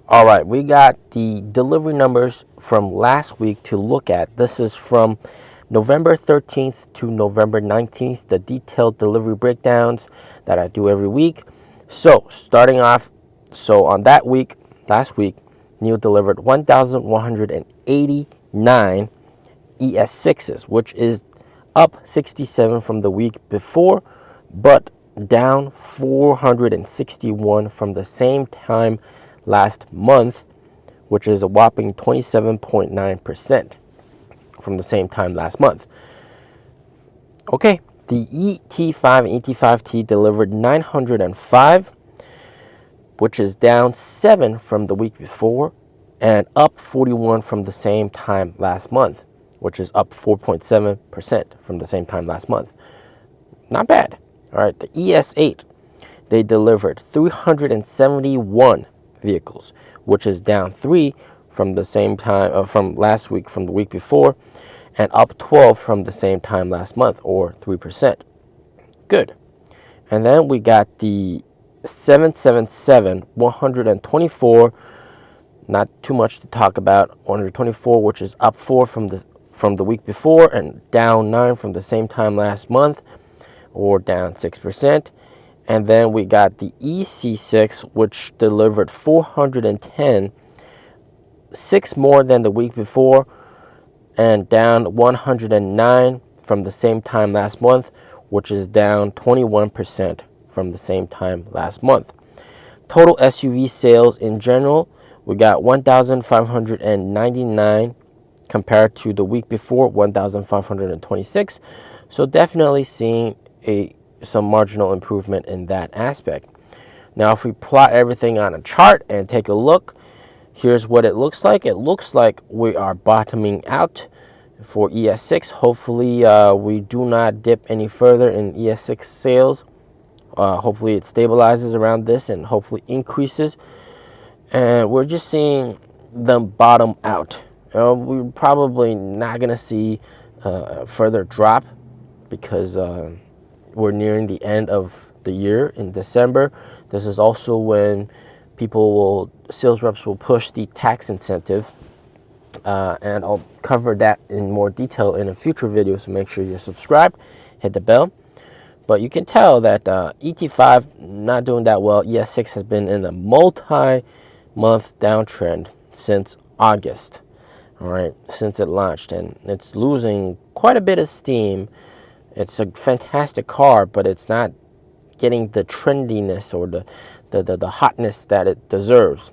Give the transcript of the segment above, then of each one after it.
All right, we got the delivery numbers from last week to look at. This is from November 13th to November 19th, the detailed delivery breakdowns that I do every week. So, starting off, on that week, last week, NIO delivered 1,189 ES6s, which is up 67 from the week before, but down 461 from the same time last month, which is a whopping 27.9% from the same time last month. Okay, the ET5 and ET5T delivered 905, which is down 7 from the week before and up 41 from the same time last month, which is up 4.7% from the same time last month. Not bad. All right, the ES8, they delivered 371 vehicles, which is down 3 from the same time from last week, from the week before, and up 12 from the same time last month, or 3%. Good. And then we got the 777 124. Not too much to talk about. 124, which is up 4 from the week before and down 9 from the same time last month, or down 6%. And then we got the EC6, which delivered 410, 6 more than the week before, and down 109 from the same time last month, which is down 21% from the same time last month. Total SUV sales in general, we got 1,599 compared to the week before, 1,526. So definitely seeing some marginal improvement in that aspect. Now, if we plot everything on a chart and take a look, here's what it looks like. It looks like we are bottoming out for ES6. Hopefully, we do not dip any further in ES6 sales. Hopefully, it stabilizes around this and hopefully increases. And we're just seeing them bottom out. We're probably not going to see a further drop because we're nearing the end of the year in December. This is also when sales reps will push the tax incentive. And I'll cover that in more detail in a future video, so make sure you're subscribed, hit the bell. But you can tell that ET5 not doing that well. ES6 has been in a multi-month downtrend since August, all right, since it launched, and it's losing quite a bit of steam. It's a fantastic car, but it's not getting the trendiness or the hotness that it deserves.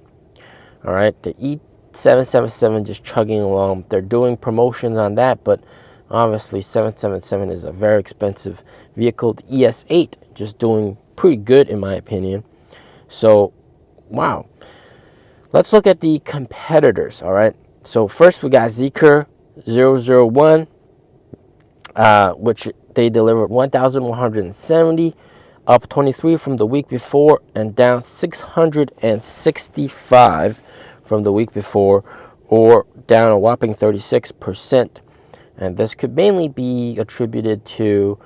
All right, the E777 just chugging along. They're doing promotions on that, but obviously 777 is a very expensive vehicle. The ES8 just doing pretty good in my opinion. So, wow. Let's look at the competitors, all right? So first we got Zeekr 001, which they delivered 1,170, up 23 from the week before and down 665 from the week before, or down a whopping 36%. And this could mainly be attributed to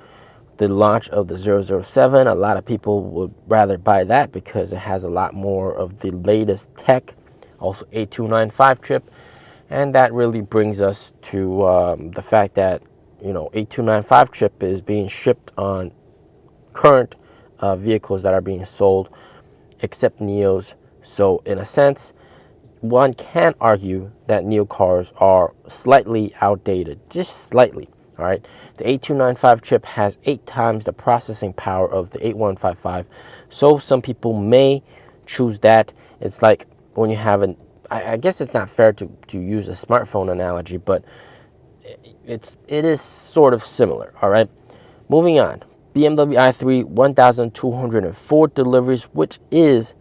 the launch of the 007. A lot of people would rather buy that because it has a lot more of the latest tech, also 8295 chip. And that really brings us to the fact that 8295 chip is being shipped on current vehicles that are being sold, except NIOs. So in a sense, one can argue that NIO cars are slightly outdated, just slightly. All right, the 8295 chip has 8 times the processing power of the 8155. So some people may choose that. It's like when you have I guess it's not fair to use a smartphone analogy, but it is sort of similar. All right, moving on. BMW i3 1,204 deliveries, which is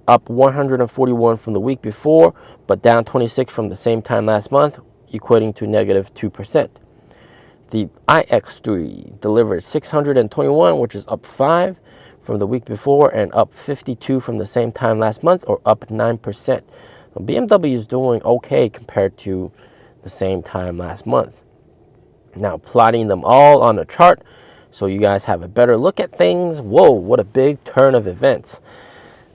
up 141 from the week before, but down 26 from the same time last month, equating to negative 2%. The iX3 delivered 621, which is up 5 from the week before and up 52 from the same time last month, or up 9%. BMW is doing okay compared to the same time last month. Now, plotting them all on a chart so you guys have a better look at things. Whoa, what a big turn of events.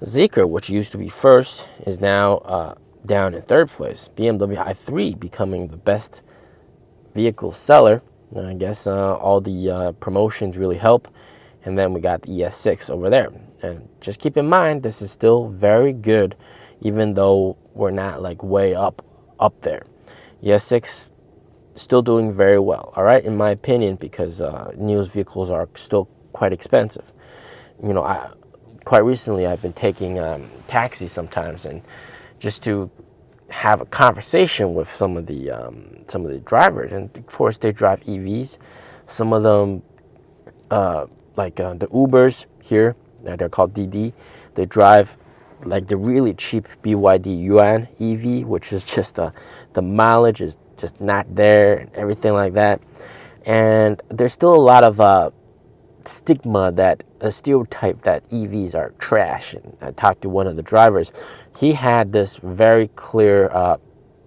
Zeekr, which used to be first, is now down in third place. BMW i3 becoming the best vehicle seller. I guess all the promotions really help. And then we got the ES6 over there. And just keep in mind, this is still very good, even though we're not like way up there. ES6 still doing very well, all right, in my opinion, because NIO's vehicles are still quite expensive. You know, quite recently I've been taking taxis sometimes, and just to have a conversation with some of the drivers, and of course they drive EVs. Some of them, like the Ubers here, they're called DD. They drive like the really cheap BYD Yuan EV, which is just the mileage is just not there and everything like that. And there's still a lot of stigma, that a stereotype that EVs are trash. And I talked to one of the drivers. He had this very clear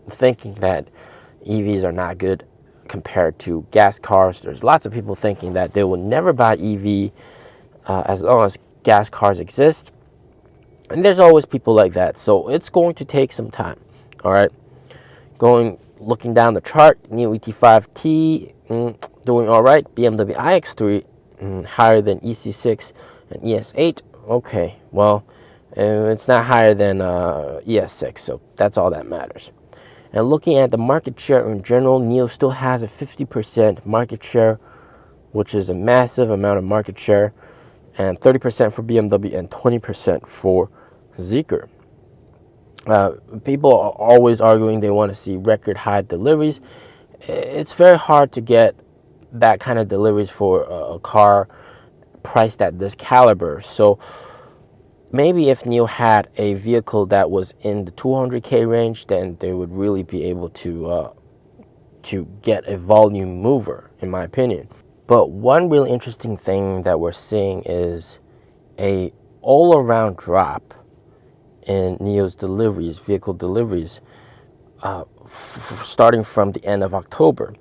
thinking that EVs are not good compared to gas cars. There's lots of people thinking that they will never buy EV as long as gas cars exist. And there's always people like that. So it's going to take some time. All right. Looking down the chart, NIO ET5T doing all right. BMW iX3 higher than EC6 and ES8. Okay, well, it's not higher than ES6, so that's all that matters. And looking at the market share in general, NIO still has a 50% market share, which is a massive amount of market share, and 30% for BMW and 20% for Zeekr. People are always arguing they want to see record high deliveries. It's very hard to get that kind of deliveries for a car priced at this caliber. So maybe if NIO had a vehicle that was in the 200K range, then they would really be able to get a volume mover, in my opinion. But one really interesting thing that we're seeing is a all-around drop in NIO's deliveries, vehicle deliveries, starting from the end of October.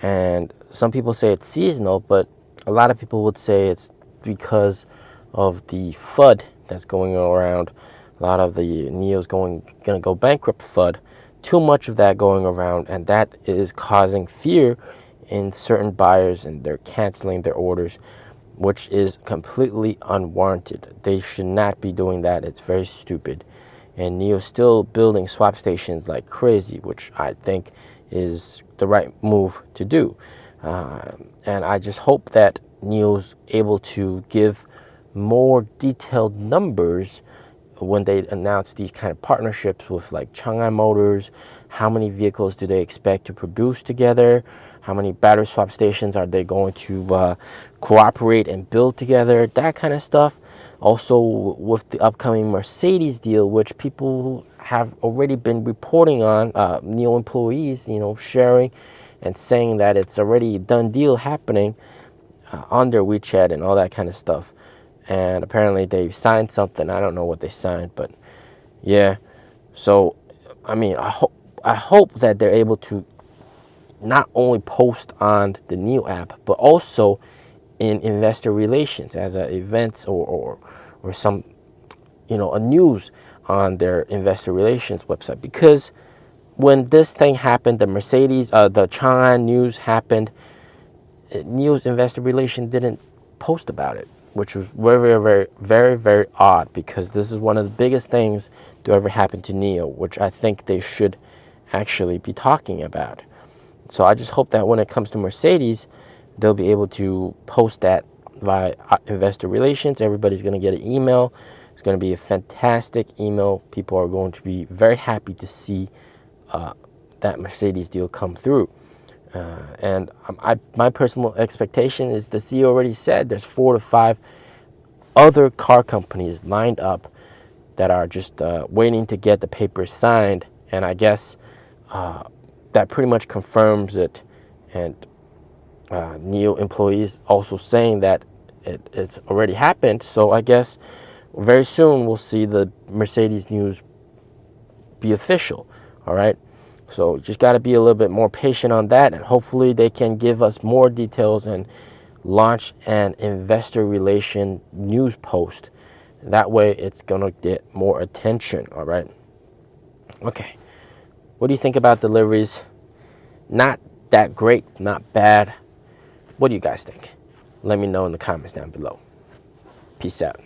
And some people say it's seasonal, but a lot of people would say it's because of the FUD that's going around. A lot of the NIO's gonna go bankrupt FUD. Too much of that going around, and that is causing fear in certain buyers, and they're canceling their orders, which is completely unwarranted. They should not be doing that. It's very stupid. And NIO's still building swap stations like crazy, which I think is the right move to do. And I just hope that NIO's able to give more detailed numbers when they announce these kind of partnerships with like Chang'an Motors. How many vehicles do they expect to produce together? How many battery swap stations are they going to cooperate and build together? That kind of stuff. Also with the upcoming Mercedes deal, which people have already been reporting on, NIO employees, sharing and saying that it's already a done deal happening on their WeChat and all that kind of stuff. And apparently they signed something. I don't know what they signed, but yeah. So, I mean, I hope that they're able to not only post on the NIO app, but also in investor relations as events or some, a news on their investor relations website. Because when this thing happened, the Mercedes, the Chang'an news happened, NIO's investor relation didn't post about it, which was very, very, very, very odd, because this is one of the biggest things to ever happen to NIO, which I think they should actually be talking about. So I just hope that when it comes to Mercedes, they'll be able to post that via investor relations. Everybody's going to get an email. It's going to be a fantastic email. People are going to be very happy to see that Mercedes deal come through. And my personal expectation is, the CEO already said there's 4 to 5 other car companies lined up that are just waiting to get the papers signed. And I guess that pretty much confirms it. And NIO employees also saying that it's already happened. So I guess very soon we'll see the Mercedes news be official. All right. So just got to be a little bit more patient on that, and hopefully they can give us more details and launch an investor relation news post That way it's gonna get more attention. All right. Okay. What do you think about Deliveries? Not that great, not bad. What do you guys think? Let me know in the comments down below. Peace out.